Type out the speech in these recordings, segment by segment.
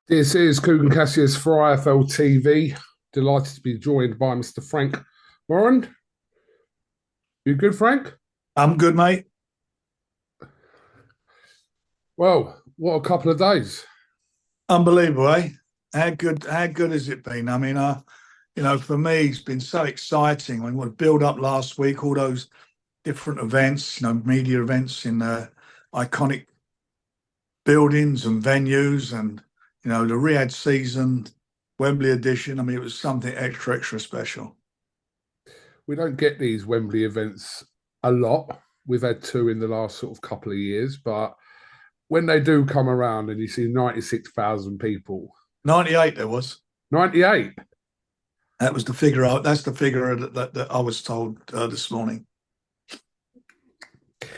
This is KUGAN CASSIUS for IFLTV. Delighted to be joined by Mr. Frank Warren. You good, Frank? I'm good, mate. Well, what a couple of days. Unbelievable, eh? How good has it been? I mean, for me, it's been so exciting. When we build up last week, all those different events, media events in iconic buildings and venues, and the Riyadh season, Wembley edition. I mean, it was something extra special. We don't get these Wembley events a lot. We've had two in the last sort of couple of years, but when they do come around and you see 96,000 people, 98 there was. 98. That was the figure. That's the figure that I was told this morning.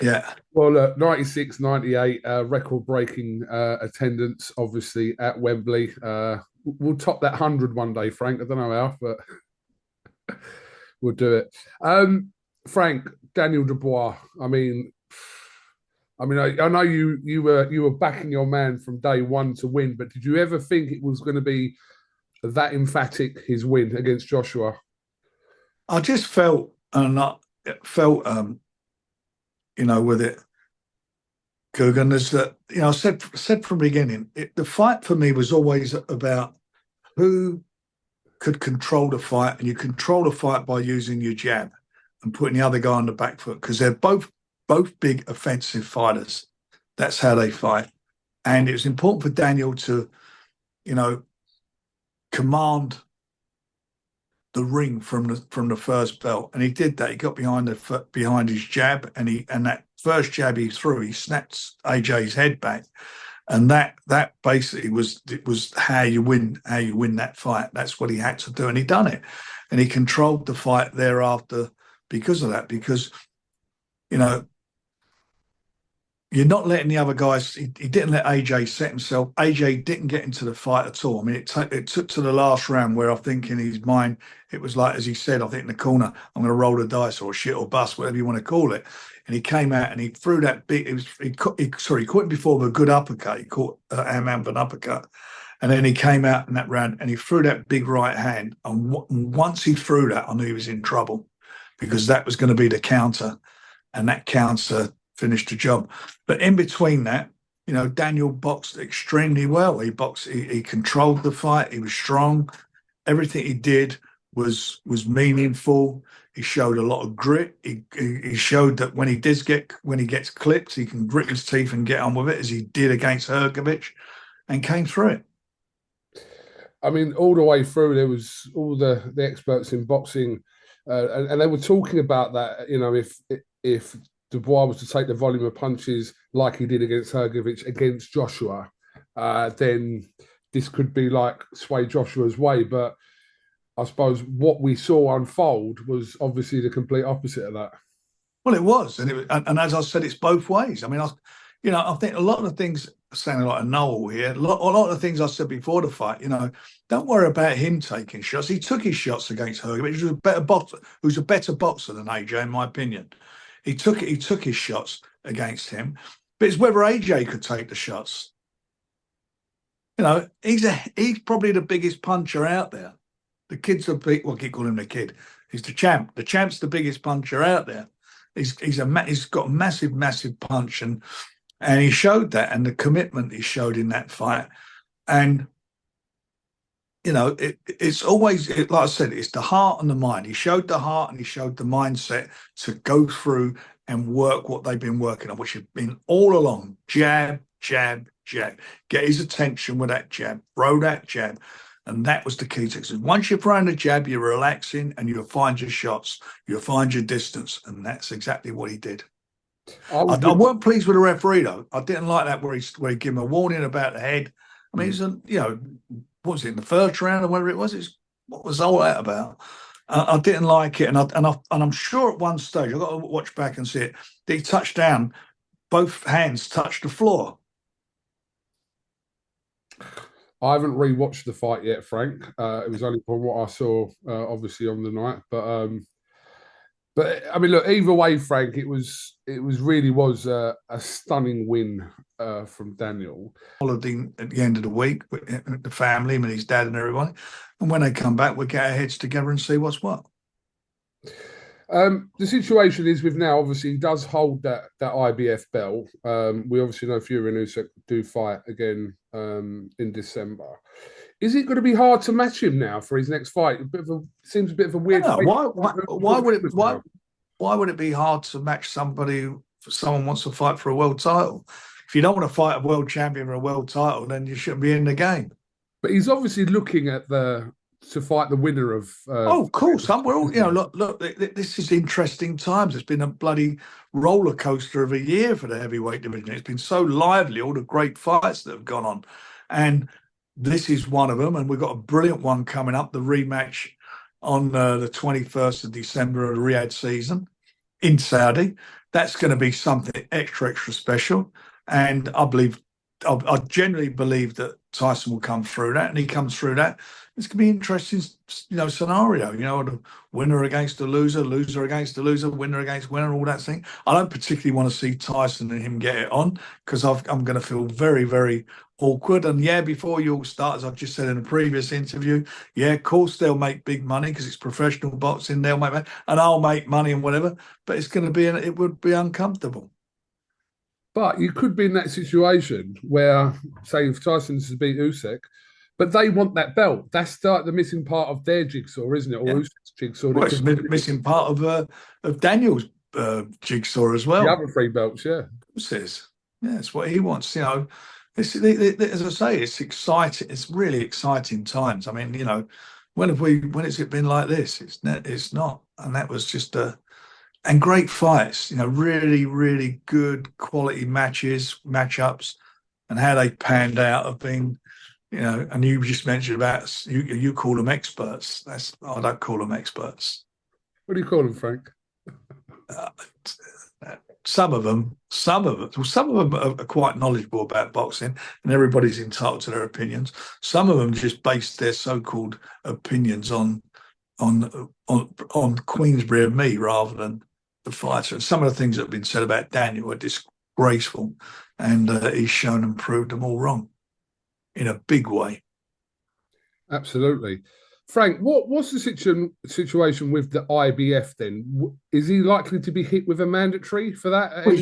Yeah. Well, look, 96, 98, record breaking attendance, obviously, at Wembley. We'll top that 100 one day, Frank. I don't know how, but we'll do it. Frank, Daniel Dubois. I know you were backing your man from day one to win, but did you ever think it was going to be that emphatic, his win against Joshua? I just felt and I felt with it, KUGAN, is that I said from the beginning, the fight for me was always about who could control the fight, and you control the fight by using your jab and putting the other guy on the back foot, because they're both big offensive fighters. That's how they fight, and it was important for Daniel to command the ring from the first belt, and he did that. He got behind his jab, and that first jab he threw, he snapped AJ's head back, and that basically was how you win that fight. That's what he had to do, and he done it, and he controlled the fight thereafter because of that. Because you know you're not letting the other guys. He didn't let AJ set himself. AJ didn't get into the fight at all. I mean, it took to the last round where I think in his mind it was like, as he said, I think in the corner, I'm going to roll the dice or shit or bust, whatever you want to call it. And he came out and he threw that big. He caught him before with a good uppercut. He caught Amman with an uppercut, and then he came out in that round and he threw that big right hand. And once he threw that, I knew he was in trouble, because that was going to be the counter, and that counter finished the job. But in between that, Daniel boxed extremely well. He controlled the fight. He was strong. Everything he did was meaningful. He showed a lot of grit. He showed that when he gets clipped, he can grit his teeth and get on with it, as he did against Hrgovic, and came through it. I mean, all the way through, there was all the experts in boxing, and they were talking about that. If Dubois was to take the volume of punches like he did against Hrgovic against Joshua, then this could be like sway Joshua's way. But I suppose what we saw unfold was obviously the complete opposite of that. Well, it was, and as I said, it's both ways. I mean, I think a lot of the things, sounding like a Noel here, a lot of the things I said before the fight, don't worry about him taking shots. He took his shots against Hrgovic, who's a better boxer than AJ, in my opinion. He took his shots against him, but it's whether AJ could take the shots. He's probably the biggest puncher out there. The kid's a big, well, I keep calling him the kid. He's the champ. The champ's the biggest puncher out there. He's got a massive punch, and he showed that, and the commitment he showed in that fight. And it's always, like I said, it's the heart and the mind. He showed the heart and he showed the mindset to go through and work what they've been working on, which has been all along: jab, jab, jab. Get his attention with that jab, throw that jab. And that was the key to it. Once you're throwing the jab, you're relaxing and you'll find your shots, you'll find your distance. And that's exactly what he did. I weren't pleased with the referee, though. I didn't like that where he gave him a warning about the head. I mean, what was it, in the first round or whatever it was? What was all that about? I didn't like it, and I'm sure at one stage, I've got to watch back and see it, that he touched down, both hands touched the floor. I haven't rewatched the fight yet, Frank. It was only from what I saw, obviously, on the night. But But I mean, look, either way, Frank, it was really was a stunning win from Daniel. Holiday at the end of the week with the family, him and his dad and everyone. And when they come back, we'll get our heads together and see what's what. The situation is with now, obviously, he does hold that IBF belt. We obviously know Fury and Usyk do fight again in December. Is it going to be hard to match him now for his next fight? Seems a bit of a weird. No, why would it be hard to match somebody if someone wants to fight for a world title? If you don't want to fight a world champion for a world title, then you shouldn't be in the game. But he's obviously looking at to fight the winner of. Oh, of course. We're all, look. This is interesting times. It's been a bloody roller coaster of a year for the heavyweight division. It's been so lively. All the great fights that have gone on, and this is one of them. And we've got a brilliant one coming up. The rematch on the 21st of December of the Riyadh season in Saudi. That's going to be something extra special. And I generally believe that Tyson will come through that, and he comes through that. It's going to be an interesting, scenario. The winner against the loser, loser against the loser, winner against winner, all that thing. I don't particularly want to see Tyson and him get it on because I'm going to feel very, very awkward. And yeah, before you all start, as I've just said in a previous interview, yeah, of course they'll make big money because it's professional boxing. They'll make money, and I'll make money and whatever. But it's going to be, it would be uncomfortable. But you could be in that situation where, say, if Tyson's to beat Usyk, but they want that belt. That's the missing part of their jigsaw, isn't it? Or Usyk's jigsaw. Well, it's missing part of Daniel's jigsaw as well. The other three belts, yeah. Says, yeah, it's what he wants. As I say, it's exciting. It's really exciting times. I mean, when has it been like this? It's not, and that was just and great fights. Really, really good quality matchups, and how they panned out have been. And you just mentioned about you call them experts. I don't call them experts. What do you call them, Frank? Some of them are quite knowledgeable about boxing, and everybody's entitled to their opinions. Some of them just base their so-called opinions on Queensberry and me rather than the fighter. And some of the things that have been said about Daniel are disgraceful, and he's shown and proved them all wrong in a big way. Absolutely. Frank, what's the situation with the IBF then? Is he likely to be hit with a mandatory for that? Well,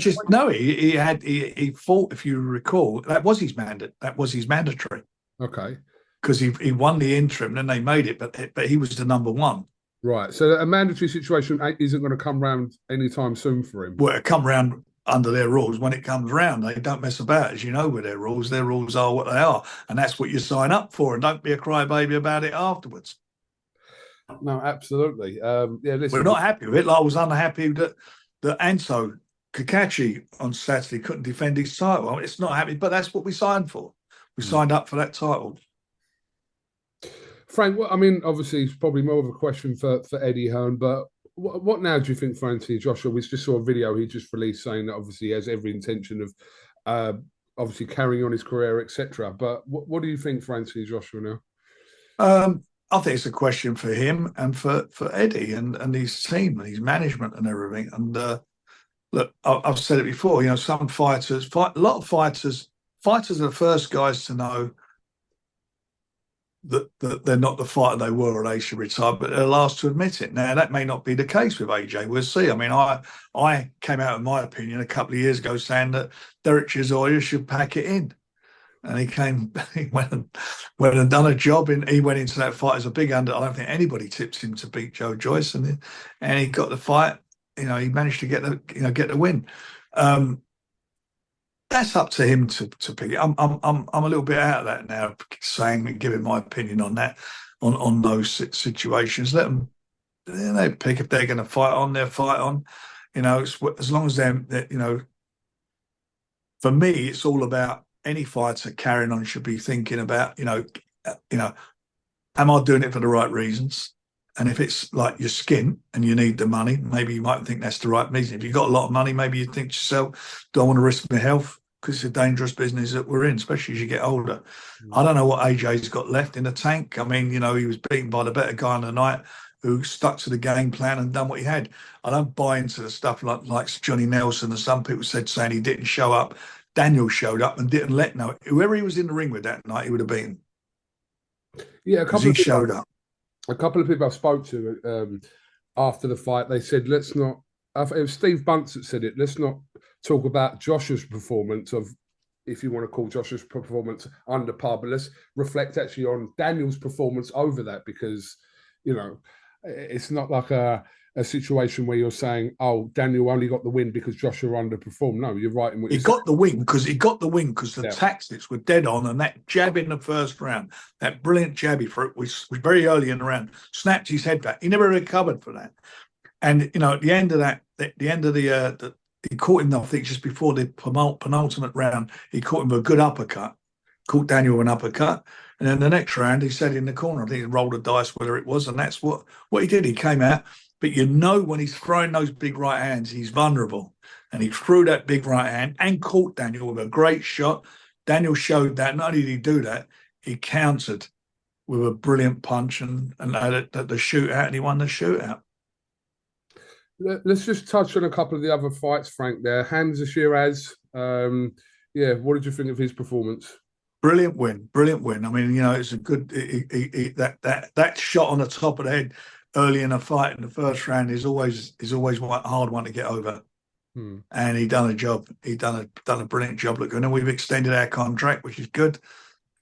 he fought, if you recall, that was his mandatory. Okay. Because he won the interim and then they made it, but he was the number one. Right. So a mandatory situation isn't going to come round anytime soon for him. Well, it come round under their rules. When it comes round, they don't mess about, as you know, with their rules. Their rules are what they are, and that's what you sign up for. And don't be a crybaby about it afterwards. No, absolutely. Listen, we're not happy with it. I was unhappy that Anso Kakachi on Saturday couldn't defend his title. I mean, it's not happy, but that's what we signed for. We signed up for that title. Frank, I mean, obviously, it's probably more of a question for Eddie Hearn, but what now do you think for Anthony Joshua? We just saw a video he just released saying that obviously he has every intention of obviously carrying on his career, etc. But what do you think for Anthony Joshua now? I think it's a question for him and for Eddie and his team and his management and everything. And look, I've said it before, some fighters, a lot of fighters are the first guys to know that they're not the fighter they were or they should retire, but they're the last to admit it. Now, that may not be the case with AJ. We'll see. I mean, I came out with my opinion a couple of years ago saying that Derek Chisora should pack it in. And he went and done a job. He went into that fight as a big under. I don't think anybody tipped him to beat Joe Joyce, and he got the fight. He managed to get the win. That's up to him to pick it. I'm a little bit out of that now, giving my opinion on that, on those situations. Let them, they pick if they're going to fight on. They'll fight on. As long as they're. For me, it's all about any fighter carrying on should be thinking about, am I doing it for the right reasons? And if it's like your skin and you need the money, maybe you might think that's the right reason. If you've got a lot of money, maybe you think to yourself, do I want to risk my health? Because it's a dangerous business that we're in, especially as you get older. I don't know what AJ's got left in the tank. I mean, he was beaten by the better guy on the night. who stuck to the game plan and done what he had. I don't buy into the stuff like Johnny Nelson, and some people saying he didn't show up. Daniel showed up and didn't let whoever he was in the ring with that night, he would have beaten. Yeah, he showed up. A couple of people I spoke to after the fight, they said, let's not, it was Steve Bunce that said it, let's not talk about Joshua's performance of, if you want to call Joshua's performance under par, but let's reflect actually on Daniel's performance over that, because, you know, it's not like a situation where you're saying, oh, Daniel only got the win because Joshua underperformed. No, you're right in what he got the win because the tactics were dead on, and that jab in the first round, that brilliant jab he threw, was very early in the round, snapped his head back. He never recovered for that. And, you know, at the end of that, he caught him, I think, just before the penultimate round, he caught him with a good uppercut, caught Daniel with an uppercut. And then the next round, he sat in the corner. I think he rolled a dice, whether it was, and that's what he did. He came out. But you know, when he's throwing those big right hands, he's vulnerable. And he threw that big right hand and caught Daniel with a great shot. Daniel showed that. Not only did he do that, he countered with a brilliant punch and had the shootout, and he won the shootout. Let's just touch on a couple of the other fights, Frank, there. Hamza Shiraz, what did you think of his performance? Brilliant win. I mean, you know, it's a good, that shot on the top of the head early in a fight in the first round is always a hard one to get over. And he done a job. He done a brilliant job. Look, and then we've extended our contract, which is good,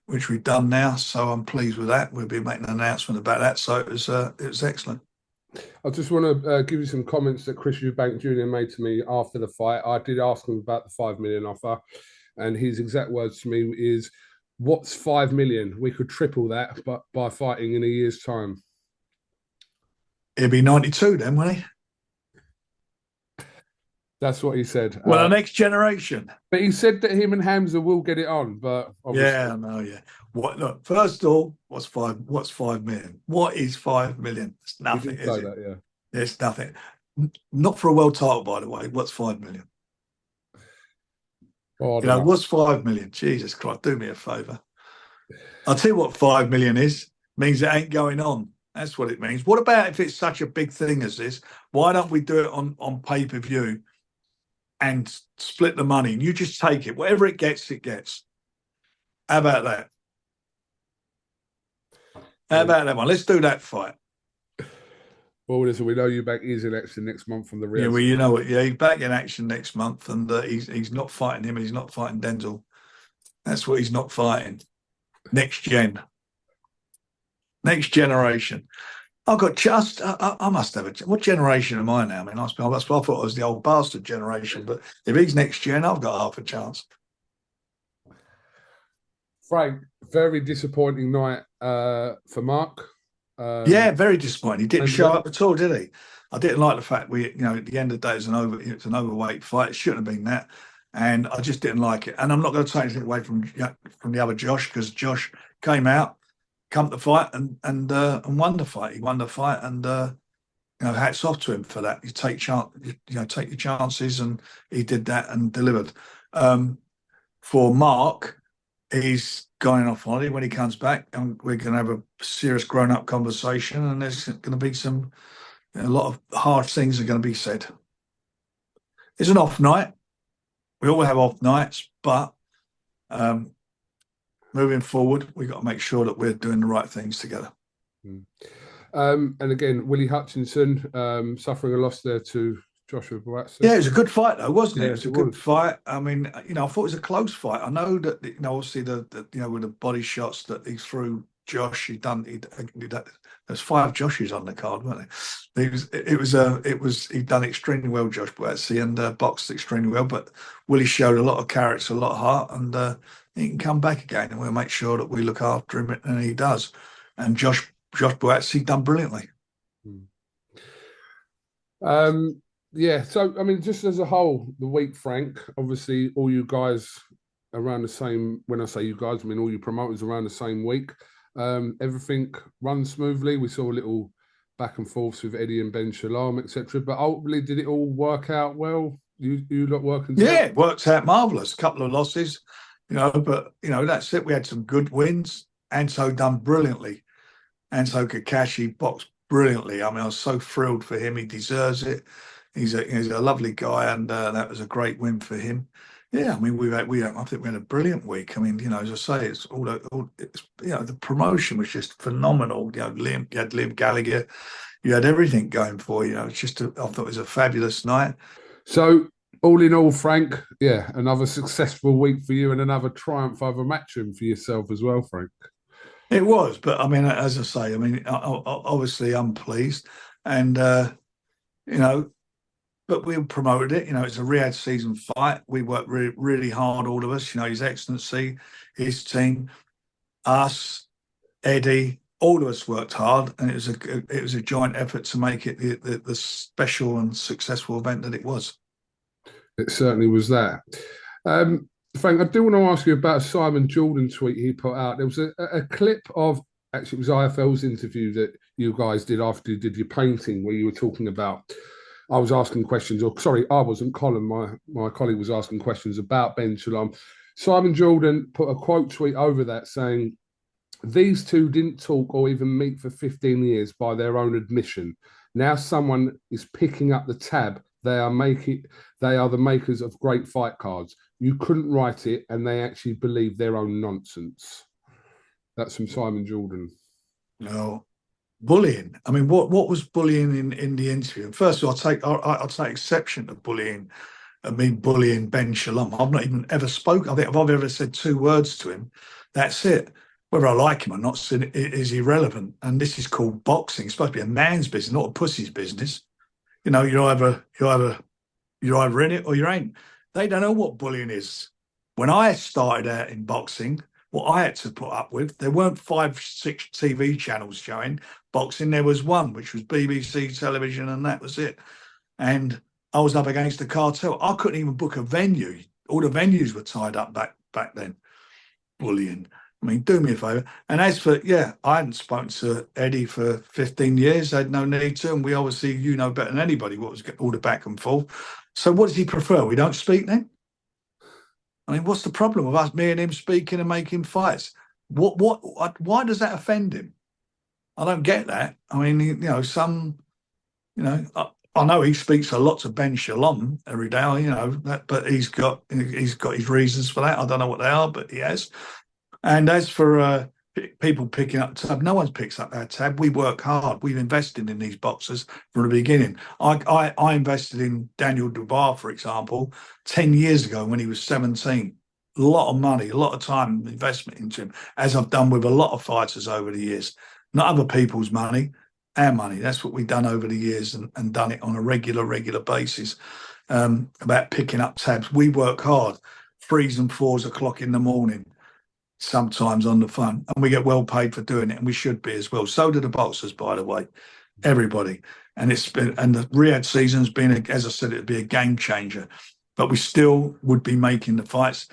which we've done now. So I'm pleased with that. We'll be making an announcement about that. So it was excellent. I just want to give you some comments that Chris Eubank Jr. made to me after the fight. I did ask him about the 5 million offer, and his exact words to me is, "What's 5 million? We could triple that, but by fighting in a year's time." He'll be 92 then, won't he? That's what he said. Well, the next generation. But he said that him and Hamza will get it on. But obviously... yeah, no, yeah. What? Look, first of all, what's 5 million? What is 5 million? It's nothing, is it? That, yeah. It's nothing. Not for a world title, by the way. What's 5 million? Oh, you know, what's 5 million? Jesus Christ, do me a favour. I'll tell you what 5 million is. It means it ain't going on. That's what it means. What about if it's such a big thing as this? Why don't we do it on pay-per-view and split the money? And you just take it. Whatever it gets, it gets. How about that? How about that one? Let's do that fight. Well, listen, we know Eubank is in action next month from the Real. Yeah, well, you know what? Yeah, he's back in action next month, and he's not fighting him, and he's not fighting Denzel. That's what he's not fighting. Next generation. I've got just, I must have it. What generation am I now? I mean, I thought I was the old bastard generation, but if he's next gen, I've got half a chance. Frank, very disappointing night for Mark. Yeah, very disappointing. He didn't show up at all, did he? I didn't like the fact at the end of the day, it's an overweight fight. It shouldn't have been that. And I just didn't like it. And I'm not going to take anything away from the other Josh, because Josh came out, come to fight and won the fight. He won the fight, and hats off to him for that. You take your chances, and he did that and delivered. For Mark, he's going off holiday. When he comes back, and we're going to have a serious grown-up conversation, and there's going to be a lot of harsh things are going to be said. It's an off night. We all have off nights, but moving forward, we've got to make sure that we're doing the right things together. And again, Willie Hutchinson suffering a loss there to Joshua Buatsi. Yeah, it was a good fight, though, wasn't it? It was a good fight. I mean, I thought it was a close fight. I know that, obviously with the body shots that he threw Josh, he'd done. There's 5 Joshes on the card, weren't there? He'd done extremely well, Josh Buatsi, and boxed extremely well. But Willie showed a lot of character, a lot of heart, and he can come back again, and we'll make sure that we look after him, and he does. And Josh Buatsi done brilliantly. Yeah, so I mean, just as a whole, the week, Frank, obviously all you guys around the same, when I say you guys, I mean all you promoters around the same week. Everything runs smoothly. We saw a little back and forths with Eddie and Ben Shalom, etc. But ultimately, did it all work out well? You lot working together? Yeah, it works out marvellous. A couple of losses, but that's it. We had some good wins. Anso done brilliantly. Anso Kakashi boxed brilliantly. I mean, I was so thrilled for him. He deserves it. He's a lovely guy, and that was a great win for him. Yeah, I mean, I think we had a brilliant week. I mean, as I say, it's it's, the promotion was just phenomenal. You had Liam Gallagher, you had everything going for you. It's just, I thought it was a fabulous night. So, all in all, Frank, yeah, another successful week for you and another triumph over Matchroom for yourself as well, Frank. It was, but I mean, as I say, I mean, obviously I'm pleased, and but we promoted it. It's a Riyadh season fight. We worked really, really hard, all of us. His Excellency, his team, us, Eddie, all of us worked hard, and it was a joint effort to make it the special and successful event that it was. It certainly was that. Frank, I do want to ask you about a Simon Jordan tweet he put out. There was a clip of, actually, it was IFL's interview that you guys did after you did your painting, where you were talking about, I was asking questions, or sorry, I wasn't, Colin, my colleague was asking questions about Ben Shalom. Simon Jordan put a quote tweet over that saying, "These two didn't talk or even meet for 15 years by their own admission. Now someone is picking up the tab. They are the makers of great fight cards. You couldn't write it, and they actually believe their own nonsense." That's from Simon Jordan. No, bullying. I mean, what was bullying in the interview? First of all, I'll take exception to bullying. I mean, bullying Ben Shalom. I've not even ever spoken. I think if I've ever said 2 words to him, that's it. Whether I like him or not is irrelevant. And this is called boxing. It's supposed to be a man's business, not a pussy's business. You're either in it or you ain't. They don't know what bullying is. When I started out in boxing, what I had to put up with, there weren't 5, 6 TV channels showing boxing. There was one, which was BBC television, and that was it. And I was up against the cartel. I couldn't even book a venue. All the venues were tied up back then. Bullying. I mean, do me a favour. And as for, I hadn't spoken to Eddie for 15 years. I had no need to. And we obviously, better than anybody what was all the back and forth. So what does he prefer? We don't speak then? I mean, what's the problem with us, me and him speaking and making fights? Why does that offend him? I don't get that. I mean, I know he speaks a lot to Ben Shalom every day, but he's got his reasons for that. I don't know what they are, but he has. And as for people picking up tab, no one picks up our tab. We work hard. We've invested in these boxers from the beginning. I invested in Aj-Dubois, for example, 10 years ago when he was 17. A lot of money, a lot of time investment into him, as I've done with a lot of fighters over the years. Not other people's money, our money. That's what we've done over the years, and done it on a regular basis. About picking up tabs. We work hard, 3s and 4s o'clock in the morning, sometimes on the phone, and we get well paid for doing it, and we should be as well. So do the boxers, by the way, everybody. And the Riyadh season's been, as I said, it'd be a game changer, but we still would be making the fights.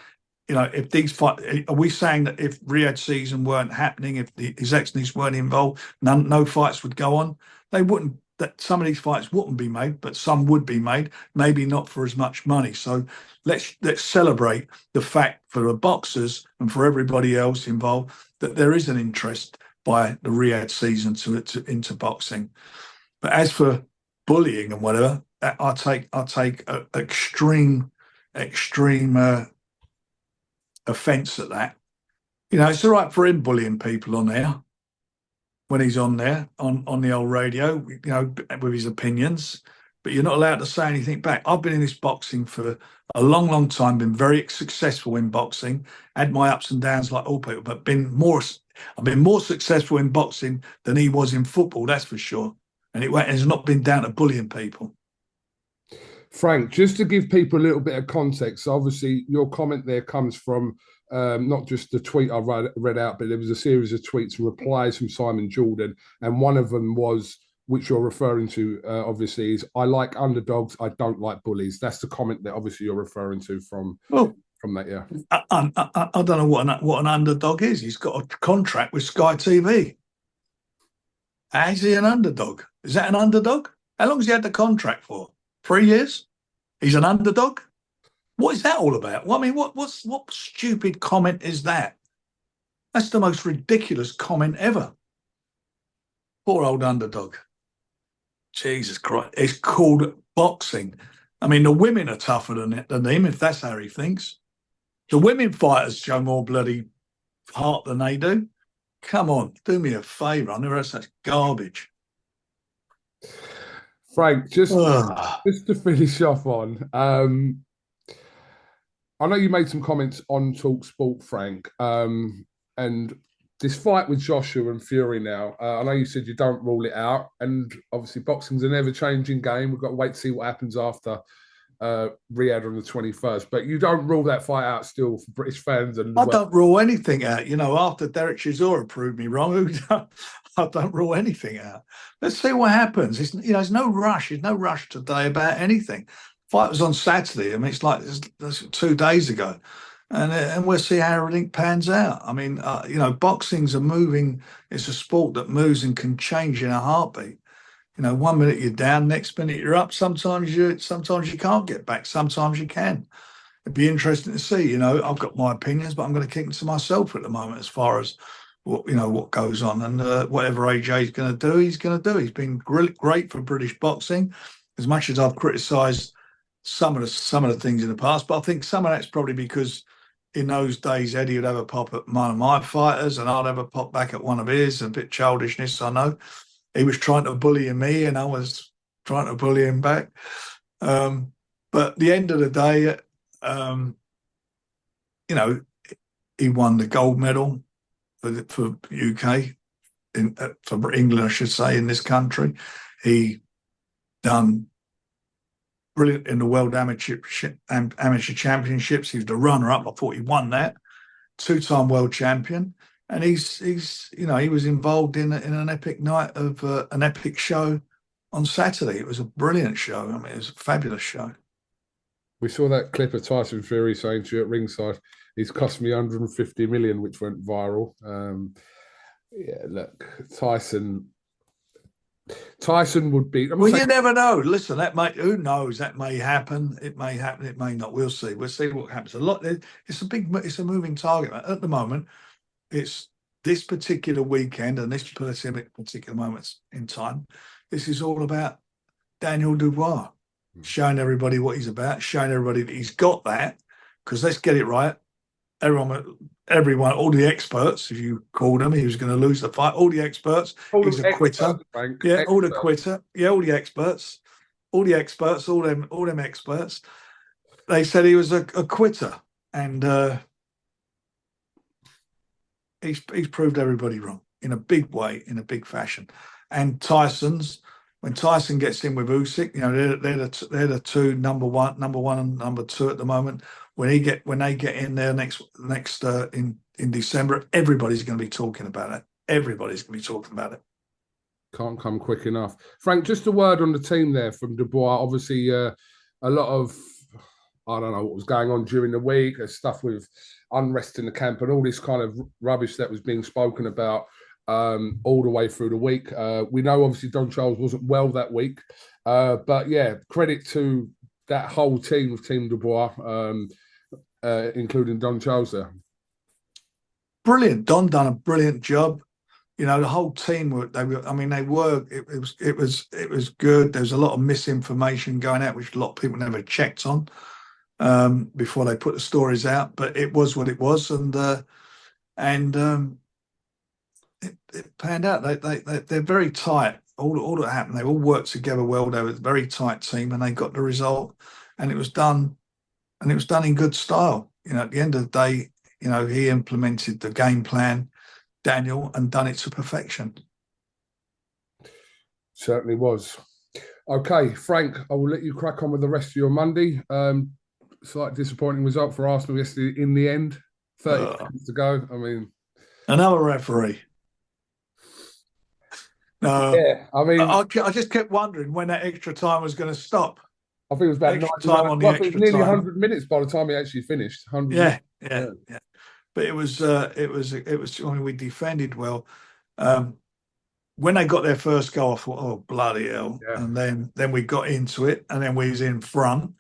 If these fights, are we saying that if Riyadh season weren't happening, if His Excellencies weren't involved, no fights would go on? They wouldn't. That some of these fights wouldn't be made, but some would be made, maybe not for as much money. So let's celebrate the fact for the boxers and for everybody else involved that there is an interest by the Riyadh season into boxing. But as for bullying and whatever, I take extreme offence at that. It's all right for him bullying people on there when he's on there on the old radio, with his opinions, but you're not allowed to say anything back. I've been in this boxing for a long time, been very successful in boxing, had my ups and downs like all people, but I've been more successful in boxing than he was in football, that's for sure. And it has not been down to bullying people. Frank, just to give people a little bit of context, obviously your comment there comes from not just the tweet I read out, but there was a series of tweets and replies from Simon Jordan, and one of them was, which you're referring to, obviously, is, "I like underdogs, I don't like bullies." That's the comment that obviously you're referring to from that, yeah. I don't know what an underdog is. He's got a contract with Sky TV. Is he an underdog? Is that an underdog? How long has he had the contract for? 3 years? He's an underdog? What is that all about? Well, I mean, what stupid comment is that? That's the most ridiculous comment ever. Poor old Underdog. Jesus Christ. It's called boxing. I mean, the women are tougher than him, if that's how he thinks. The women fighters show more bloody heart than they do. Come on, do me a favour. I never heard such garbage. Frank, Ugh. just to finish off on, I know you made some comments on Talk Sport, Frank, and this fight with Joshua and Fury now. I know you said you don't rule it out, and obviously boxing's an ever-changing game. We've got to wait to see what happens after Riyadh on the 21st. But you don't rule that fight out still for British fans. And I don't rule anything out. You know, after Derek Chisora proved me wrong, I don't rule anything out. Let's see what happens. There's no rush. There's no rush today about anything. Fight was on Saturday. I mean, it's 2 days ago. And we'll see how everything pans out. I mean, boxing's a moving, it's a sport that moves and can change in a heartbeat. 1 minute you're down, next minute you're up. Sometimes you can't get back. Sometimes you can. It'd be interesting to see. I've got my opinions, but I'm going to keep them to myself at the moment as far as what goes on. And whatever AJ's going to do, he's going to do. He's been great for British boxing. As much as I've criticised some of the things in the past, but I think some of that's probably because in those days Eddie would have a pop at one of my fighters and I'd have a pop back at one of his. A bit childishness, I know. He was trying to bully me and I was trying to bully him back. But at the end of the day, he won the gold medal for UK, for England, I should say, in this country. He done brilliant in the World Amateur Championships. He was the runner-up. I thought he won that. 2-time world champion. And he was involved in an epic night of an epic show on Saturday. It was a brilliant show. I mean, it was a fabulous show. We saw that clip of Tyson Fury saying to you at ringside, "He's cost me 150 million," which went viral. Look, Tyson would be. Well, you never know. Listen, who knows? That may happen. It may happen. It may not. We'll see. We'll see what happens. It's a moving target at the moment. It's this particular weekend and this particular moments in time. This is all about Daniel Dubois, showing everybody what he's about, showing everybody that he's got that. Because let's get it right. Everyone, all the experts, if you called him, he was going to lose the fight. All the experts, he's a quitter. Yeah, all the quitter. Yeah, all the experts, all them experts. They said he was a quitter, and he's proved everybody wrong in a big way, in a big fashion. And when Tyson gets in with Usyk, they're the two number one and number two at the moment. When they get in there next in December, everybody's going to be talking about it. Everybody's going to be talking about it. Can't come quick enough. Frank, just a word on the team there from Dubois. Obviously, a lot of, I don't know what was going on during the week. There's stuff with unrest in the camp and all this kind of rubbish that was being spoken about all the way through the week. We know obviously Don Charles wasn't well that week, but yeah, credit to that whole team of Team Dubois, including Don Charles there. Brilliant. Don done a brilliant job. The whole team it was good. There was a lot of misinformation going out, which a lot of people never checked on before they put the stories out. But it was what it was, and it panned out. They're very tight. All that happened, they all worked together well. They were a very tight team, and they got the result. And it was done, in good style. At the end of the day, he implemented the game plan, Daniel, and done it to perfection. Certainly was. Okay, Frank, I will let you crack on with the rest of your Monday. Slight disappointing result for Arsenal yesterday in the end. 30 seconds to go. I mean, another referee. Yeah, I mean, I just kept wondering when that extra time was going to stop. I think it was about nearly 100 minutes by the time he actually finished. Yeah. But it was. I mean, we defended well. When they got their first goal, I thought, "Oh bloody hell!" Yeah. And then we got into it, and then we was in front,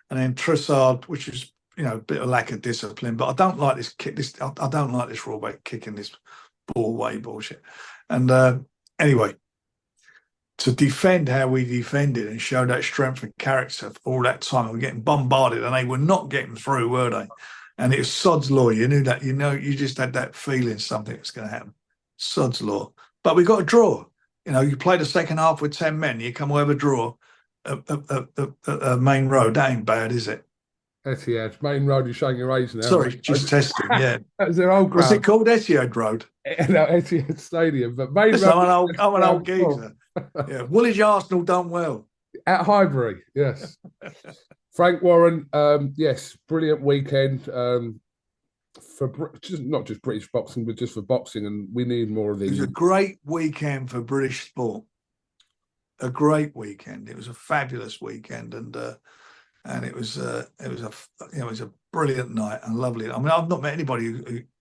and then Trossard, which is a bit of lack of discipline. But I don't like this kick. I don't like this Rawback kicking this ball away bullshit. And anyway, to defend how we defended and show that strength of character for all that time. We were getting bombarded and they were not getting through, were they? And it was sod's law. You knew that, you just had that feeling something was going to happen. Sod's law. But we got a draw. You play the second half with 10 men, you come away with a draw at Main Road. That ain't bad, is it? Etihad, Main Road, you're showing your age now. Sorry, just testing, yeah. That's their old ground. What's it called? Etihad Road? No, Etihad Stadium. But Main Listen, Road. I'm an old geezer. Yeah, Woolwich Arsenal done well. At Highbury, yes. Frank Warren, yes, brilliant weekend for not just British boxing, but just for boxing, and we need more of these. It was a great weekend for British sport. A great weekend. It was a fabulous weekend, and it was a brilliant night and lovely. I mean, I've not met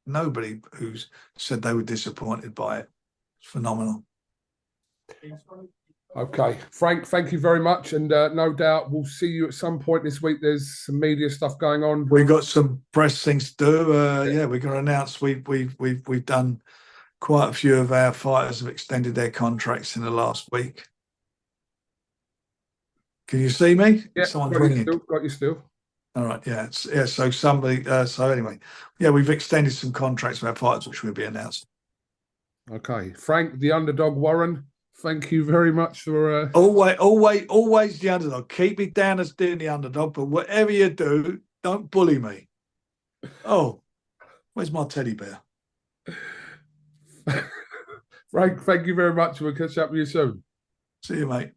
nobody who's said they were disappointed by it. It's phenomenal. Okay, Frank, thank you very much, and no doubt we'll see you at some point this week. There's some media stuff going on. We've got some press things to do. Yeah, we're going to announce we've done quite a few of our fighters have extended their contracts in the last week. Can you see me? Yeah, someone's ringing. Got you still. All right, yeah. So somebody. So anyway, yeah, we've extended some contracts for our fighters, which will be announced. Okay, Frank, the Underdog Warren. Thank you very much for always the underdog. Keep me down as doing the underdog, but whatever you do, don't bully me. Oh, where's my teddy bear? Frank, thank you very much. We'll catch up with you soon. See you, mate.